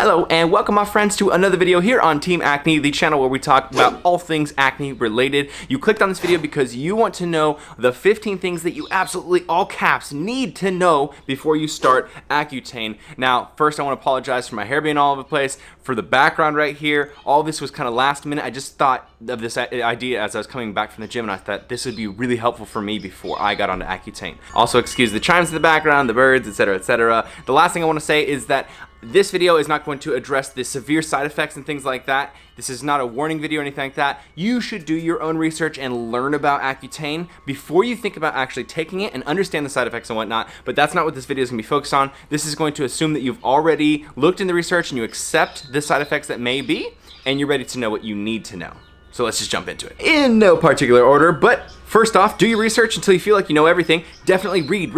Hello and welcome my friends to another video here on Team Acne, the channel where we talk about all things acne related. You clicked on this video because you want to know the 15 things that you absolutely, all caps, need to know before you start Accutane. Now, first I want to apologize for my hair being all over the place, for the background right here. All this was kind of last minute. I just thought of this idea as I was coming back from the gym and I thought this would be really helpful for me before I got onto Accutane. Also excuse the chimes in the background, the birds, etc, etc. The last thing I want to say is that this video is not going to address the severe side effects and things like that. This is not a warning video or anything like that. You should do your own research and learn about Accutane before you think about actually taking it and understand the side effects and whatnot, but that's not what this video is going to be focused on. This is going to assume that you've already looked in the research and you accept the side effects that may be, and you're ready to know what you need to know. So let's just jump into it. In no particular order, but first off, do your research until you feel like you know everything. Definitely read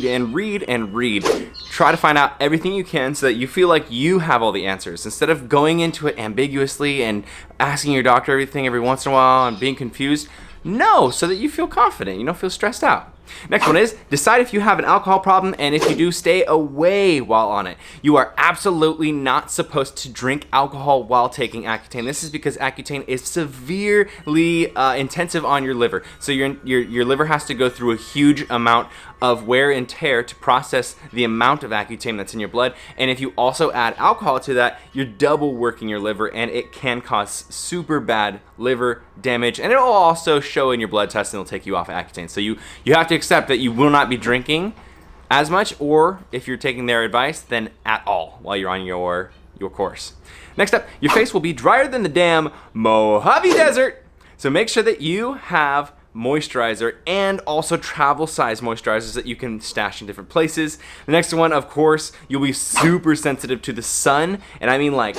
and read. Try to find out everything you can so that you feel like you have all the answers. Instead of going into it ambiguously and asking your doctor everything every once in a while and being confused, know so that you feel confident, you don't feel stressed out. Next one is, decide if you have an alcohol problem, and if you do, stay away while on it. You are absolutely not supposed to drink alcohol while taking Accutane. This is because Accutane is severely intensive on your liver. So your liver has to go through a huge amount of wear and tear to process the amount of Accutane that's in your blood. And if you also add alcohol to that, you're double working your liver, and it can cause super bad liver damage. And it'll also show in your blood test, and it'll take you off of Accutane. So you have to accept that you will not be drinking as much, or if you're taking their advice, then at all while you're on your course. Next up, your face will be drier than the damn Mojave Desert. So make sure that you have moisturizer and also travel size moisturizers that you can stash in different places. The next one, of course, you'll be super sensitive to the sun, and I mean like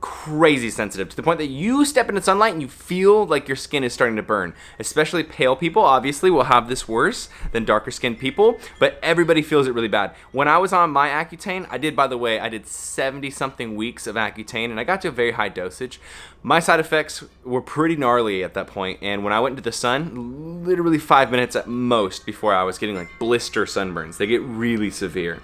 crazy sensitive, to the point that you step into sunlight and you feel like your skin is starting to burn. Especially pale people obviously will have this worse than darker skinned people, but everybody feels it really bad. When I was on my Accutane, I did 70 something weeks of Accutane, and I got to a very high dosage. My side effects were pretty gnarly at that point, and when I went into the sun, literally 5 minutes at most before I was getting like blister sunburns. They get really severe.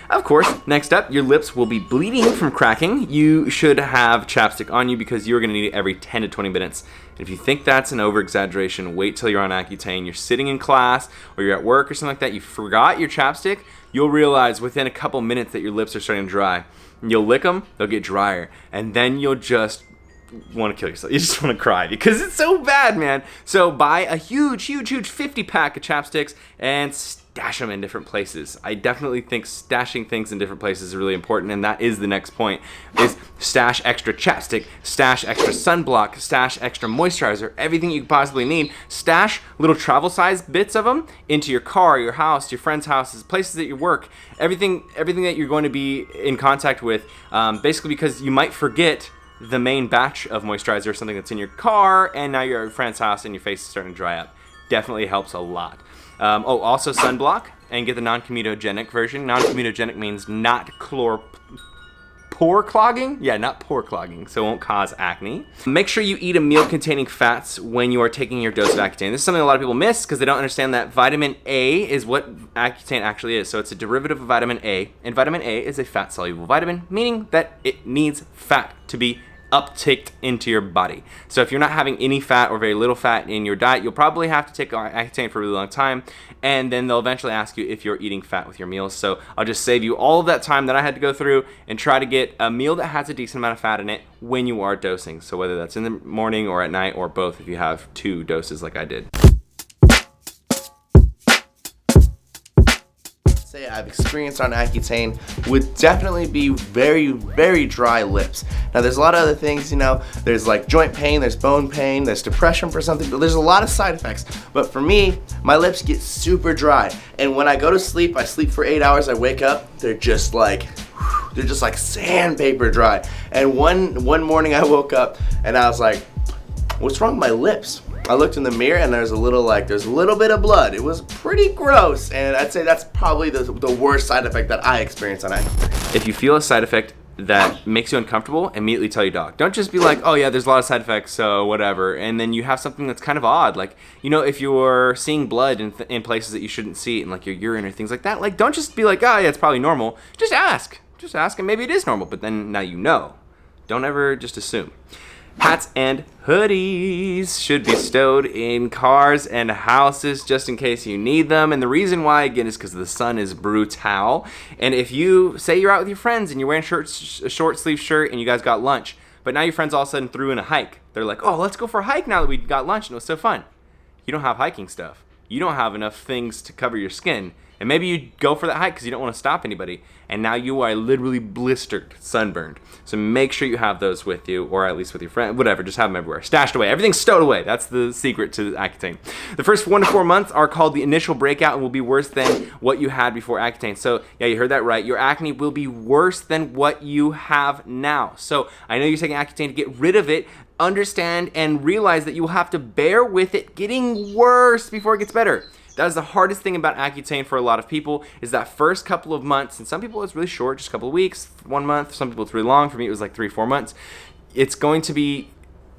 Of course, next up, your lips will be bleeding from cracking. You should have chapstick on you because you're going to need it every 10 to 20 minutes. And if you think that's an over-exaggeration, wait till you're on Accutane. You're sitting in class or you're at work or something like that, you forgot your chapstick, you'll realize within a couple minutes that your lips are starting to dry. And you'll lick them, they'll get drier, and then you'll just want to kill yourself. You just want to cry because it's so bad, man. So buy a huge 50 pack of chapsticks and stash them in different places. I definitely think stashing things in different places is really important, and that is the next point, is stash extra chapstick, stash extra sunblock, stash extra moisturizer, everything you could possibly need. Stash little travel size bits of them into your car, your house, your friends' houses, places that you work, everything that you're going to be in contact with, basically because you might forget the main batch of moisturizer or something that's in your car, and now you're at your friend's house and your face is starting to dry up. Definitely helps a lot. Also sunblock, and get the non-immunogenic version. Non-immunogenic means not pore clogging? Yeah, not pore clogging, so it won't cause acne. Make sure you eat a meal containing fats when you are taking your dose of Accutane. This is something a lot of people miss because they don't understand that vitamin A is what Accutane actually is. So it's a derivative of vitamin A, and vitamin A is a fat-soluble vitamin, meaning that it needs fat to be uptaked into your body. So if you're not having any fat or very little fat in your diet, you'll probably have to take Accutane for a really long time, and then they'll eventually ask you if you're eating fat with your meals. So I'll just save you all of that time that I had to go through and try to get a meal that has a decent amount of fat in it when you are dosing. So whether that's in the morning or at night or both, if you have 2 doses like I did. I've experienced on Accutane would definitely be very dry lips. Now there's a lot of other things, you know, there's like joint pain, there's bone pain, there's depression for something, but there's a lot of side effects. But for me, my lips get super dry, and when I go to sleep, I sleep for 8 hours, I wake up, they're just like sandpaper dry. And one morning I woke up and I was like, what's wrong with my lips? I looked in the mirror and there's a little bit of blood. It was pretty gross, and I'd say that's probably the worst side effect that I experienced on Accutane. If you feel a side effect that makes you uncomfortable, immediately tell your doc. Don't just be like, oh yeah, there's a lot of side effects, so whatever, and then you have something that's kind of odd, like, you know, if you're seeing blood in places that you shouldn't see it, in like your urine or things like that, like, don't just be like, oh yeah, it's probably normal. Just ask. just ask, and maybe it is normal, but then now you know. Don't ever just assume. Hats and hoodies should be stowed in cars and houses just in case you need them. And the reason why, again, is because the sun is brutal. And if you say you're out with your friends and you're wearing a short sleeve shirt and you guys got lunch, but now your friends all of a sudden threw in a hike. They're like, oh, let's go for a hike now that we got lunch and it was so fun. You don't have hiking stuff. You don't have enough things to cover your skin. And maybe you go for that hike because you don't want to stop anybody. And now you are literally blistered, sunburned. So make sure you have those with you, or at least with your friend, whatever, just have them everywhere. Stashed away. Everything's stowed away. That's the secret to Accutane. The first 1 to 4 months are called the initial breakout and will be worse than what you had before Accutane. So yeah, you heard that right. Your acne will be worse than what you have now. So I know you're taking Accutane to get rid of it. Understand and realize that you will have to bear with it getting worse before it gets better. That is the hardest thing about Accutane for a lot of people, is that first couple of months, and some people it's really short, just a couple of weeks, 1 month, some people it's really long. For me it was like 3-4 months. It's going to be,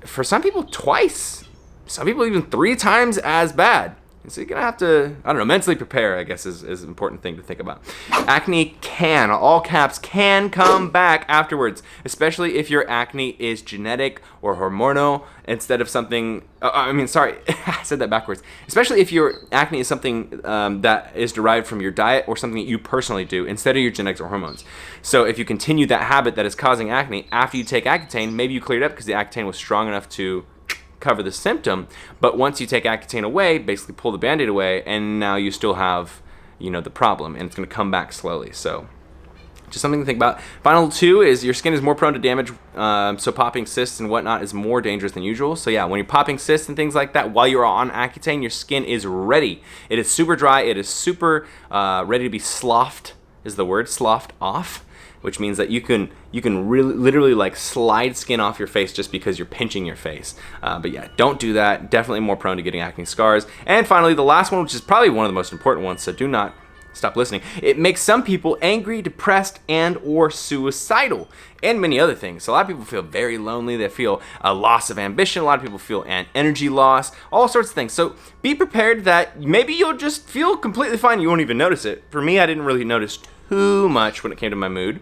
for some people, twice, some people even 3 times as bad. So you're gonna have to, I don't know, mentally prepare, I guess is an important thing to think about. Acne can, all caps, can come back afterwards, especially if your acne is genetic or hormonal instead of something, I said that backwards. Especially if your acne is something that is derived from your diet or something that you personally do instead of your genetics or hormones. So if you continue that habit that is causing acne after you take Accutane, maybe you cleared up because the Accutane was strong enough to cover the symptom, but once you take Accutane away, basically pull the band-aid away, and now you still have, the problem, and it's going to come back slowly. So just something to think about. Final 2 is your skin is more prone to damage, so popping cysts and whatnot is more dangerous than usual. So yeah, when you're popping cysts and things like that while you're on Accutane, your skin is ready. It is super dry. It is super ready to be sloughed, is the word, sloughed off, which means that you can really literally like slide skin off your face just because you're pinching your face. But yeah, don't do that. Definitely more prone to getting acne scars. And finally, the last one, which is probably one of the most important ones, so do not stop listening. It makes some people angry, depressed, and or suicidal, and many other things. So a lot of people feel very lonely. They feel a loss of ambition. A lot of people feel an energy loss, all sorts of things. So be prepared that maybe you'll just feel completely fine. You won't even notice it. For me, I didn't really notice too much when it came to my mood.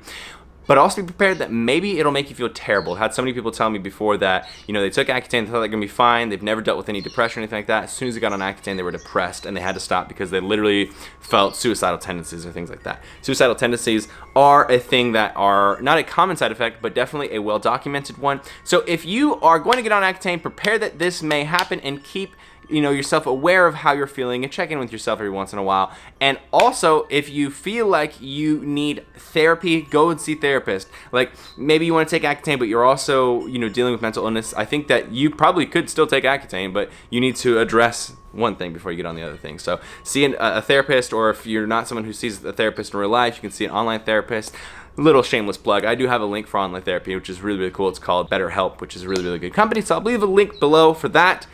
But also be prepared that maybe it'll make you feel terrible. I had so many people tell me before that, they took Accutane, they thought they're gonna be fine. They've never dealt with any depression or anything like that. As soon as they got on Accutane, they were depressed and they had to stop because they literally felt suicidal tendencies or things like that. Suicidal tendencies are a thing that are not a common side effect, but definitely a well-documented one. So if you are going to get on Accutane, prepare that this may happen and keep yourself aware of how you're feeling and check in with yourself every once in a while. And also, if you feel like you need therapy, go and see a therapist. Like maybe you want to take Accutane, but you're also, dealing with mental illness. I think that you probably could still take Accutane, but you need to address one thing before you get on the other thing. So see a therapist, or if you're not someone who sees a therapist in real life, you can see an online therapist. Little shameless plug, I do have a link for online therapy, which is really, really cool. It's called BetterHelp, which is a really, really good company. So I'll leave a link below for that.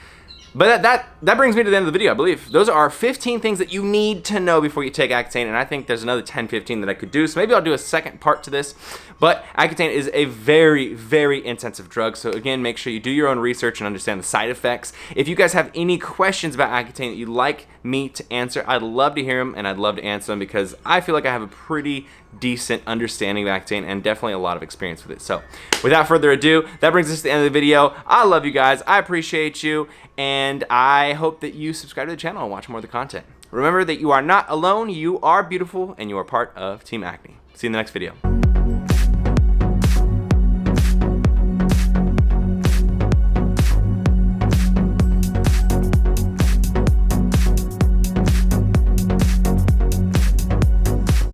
But that brings me to the end of the video, I believe. Those are 15 things that you need to know before you take Accutane, and I think there's another 10, 15 that I could do, so maybe I'll do a second part to this. But Accutane is a very, very intensive drug, so again, make sure you do your own research and understand the side effects. If you guys have any questions about Accutane that you'd like me to answer, I'd love to hear them, and I'd love to answer them because I feel like I have a pretty decent understanding of Accutane and definitely a lot of experience with it. So without further ado, that brings us to the end of the video. I love you guys. I appreciate you. And I hope that you subscribe to the channel and watch more of the content. Remember that you are not alone, you are beautiful, and you are part of Team Acne. See you in the next video.